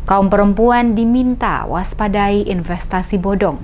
Kaum perempuan diminta waspadai investasi bodong.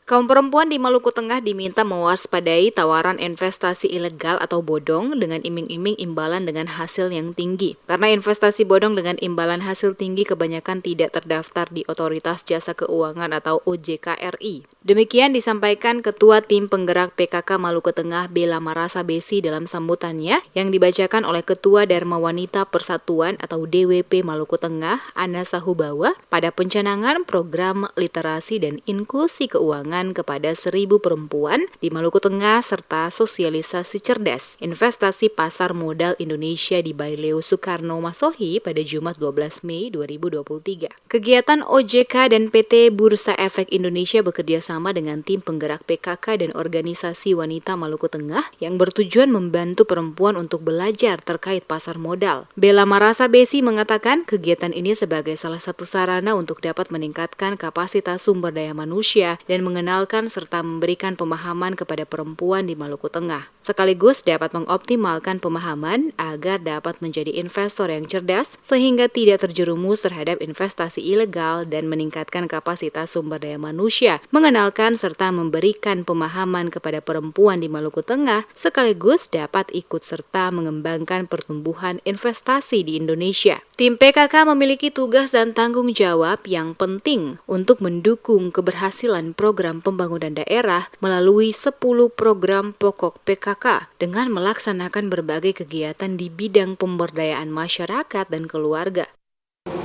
Kaum perempuan di Maluku Tengah diminta mewaspadai tawaran investasi ilegal atau bodong dengan iming-iming imbalan dengan hasil yang tinggi. Karena investasi bodong dengan imbalan hasil tinggi kebanyakan tidak terdaftar di Otoritas Jasa Keuangan atau OJK RI. Demikian disampaikan Ketua Tim Penggerak PKK Maluku Tengah Bella Marasa Besi dalam sambutannya yang dibacakan oleh Ketua Dharma Wanita Persatuan atau DWP Maluku Tengah Ana Sahubawa pada pencanangan program literasi dan inklusi keuangan kepada 1.000 perempuan di Maluku Tengah serta sosialisasi cerdas investasi pasar modal Indonesia di Baileo Soekarno Masohi pada Jumat 12 Mei 2023. Kegiatan OJK dan PT Bursa Efek Indonesia bekerja sama dengan tim penggerak PKK dan organisasi wanita Maluku Tengah yang bertujuan membantu perempuan untuk belajar terkait pasar modal. Bella Marasa Besi mengatakan kegiatan ini sebagai salah satu sarana untuk dapat meningkatkan kapasitas sumber daya manusia dan mengenalkan serta memberikan pemahaman kepada perempuan di Maluku Tengah. Sekaligus dapat mengoptimalkan pemahaman agar dapat menjadi investor yang cerdas sehingga tidak terjerumus terhadap investasi ilegal dan meningkatkan kapasitas sumber daya manusia, mengenalkan serta memberikan pemahaman kepada perempuan di Maluku Tengah sekaligus dapat ikut serta mengembangkan pertumbuhan investasi di Indonesia. Tim PKK memiliki tugas dan tanggung jawab yang penting untuk mendukung keberhasilan program pembangunan daerah melalui 10 program pokok PKK dengan melaksanakan berbagai kegiatan di bidang pemberdayaan masyarakat dan keluarga.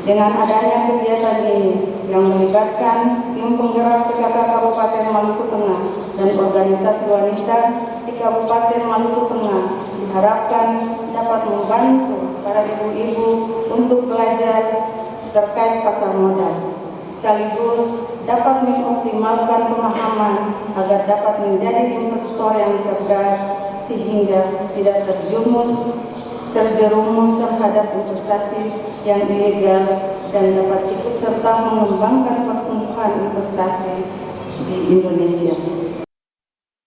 Dengan adanya kegiatan ini yang melibatkan tim penggerak PKK Kabupaten Maluku Tengah dan organisasi wanita di Kabupaten Maluku Tengah diharapkan dapat membantu para ibu-ibu untuk belajar terkait pasar modal, sekaligus dapat mengoptimalkan pemahaman agar dapat menjadi investor yang cerdas sehingga tidak terjerumus terhadap investasi yang ilegal dan dapat ikut serta mengembangkan pertumbuhan investasi di Indonesia.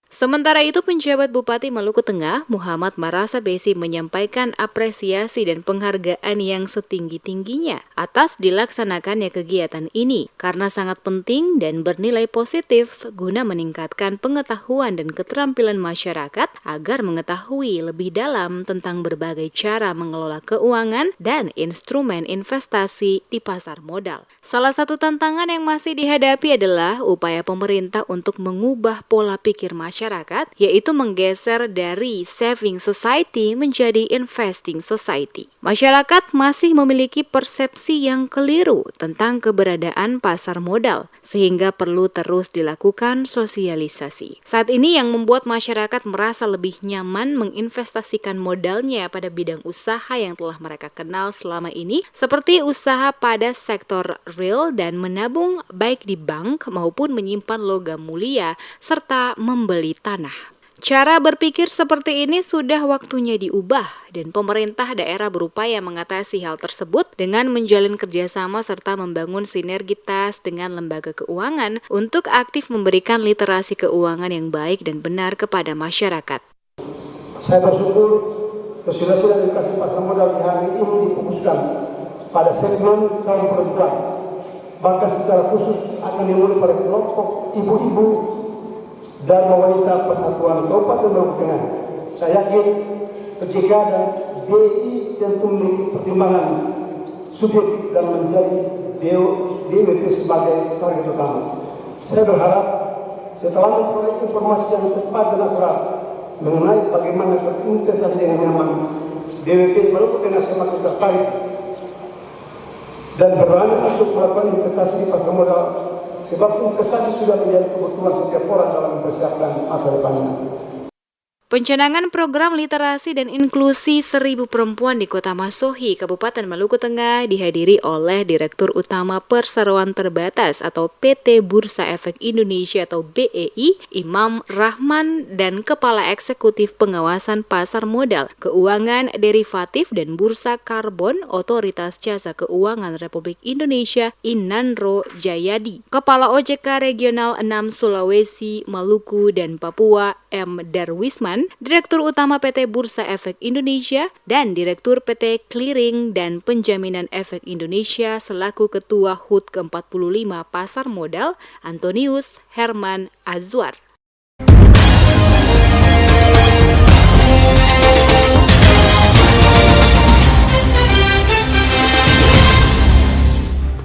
Sementara itu, penjabat Bupati Maluku Tengah, Muhammad Marasa Besi menyampaikan apresiasi dan penghargaan yang setinggi-tingginya atas dilaksanakannya kegiatan ini karena sangat penting dan bernilai positif guna meningkatkan pengetahuan dan keterampilan masyarakat agar mengetahui lebih dalam tentang berbagai cara mengelola keuangan dan instrumen investasi di pasar modal. Salah satu tantangan yang masih dihadapi adalah upaya pemerintah untuk mengubah pola pikir masyarakat, yaitu menggeser dari saving society menjadi investing society. Masyarakat masih memiliki persepsi yang keliru tentang keberadaan pasar modal, sehingga perlu terus dilakukan sosialisasi. Saat ini yang membuat masyarakat merasa lebih nyaman menginvestasikan modalnya pada bidang usaha yang telah mereka kenal selama ini, seperti usaha pada sektor real dan menabung baik di bank maupun menyimpan logam mulia serta membeli tanah. Cara berpikir seperti ini sudah waktunya diubah dan pemerintah daerah berupaya mengatasi hal tersebut dengan menjalin kerjasama serta membangun sinergitas dengan lembaga keuangan untuk aktif memberikan literasi keuangan yang baik dan benar kepada masyarakat. Saya bersyukur sosialisasi dan edukasi pasar modal di hari ini difokuskan pada segmen kaum perempuan, bahkan secara khusus akan dimulai pada kelompok ibu-ibu dan wanita Persatuan Kabupaten Maluku Tengah. Saya yakin PJK dan DI tentu memiliki pertimbangan subjektif dan menjadi DWP sebagai target utama. Saya berharap setelah memperoleh informasi yang tepat dan akurat mengenai bagaimana berinvestasi dengan nyaman, DWP Maluku Tengah semakin tertarik dan berani untuk melakukan investasi di pasar modal, sebab investasi sudah menjadi kebutuhan setiap orang dalam mempersiapkan masa depannya. Pencanangan program literasi dan inklusi 1.000 perempuan di Kota Masohi, Kabupaten Maluku Tengah dihadiri oleh Direktur Utama Perseroan Terbatas atau PT Bursa Efek Indonesia atau BEI, Imam Rahman, dan Kepala Eksekutif Pengawasan Pasar Modal, Keuangan Derivatif dan Bursa Karbon Otoritas Jasa Keuangan Republik Indonesia, Inanro Jayadi, Kepala OJK Regional 6 Sulawesi, Maluku, dan Papua, M. Darwisman, Sudirman, Direktur Utama PT Bursa Efek Indonesia, dan Direktur PT Clearing dan Penjaminan Efek Indonesia selaku Ketua HUT ke-45 Pasar Modal, Antonius Herman Azwar.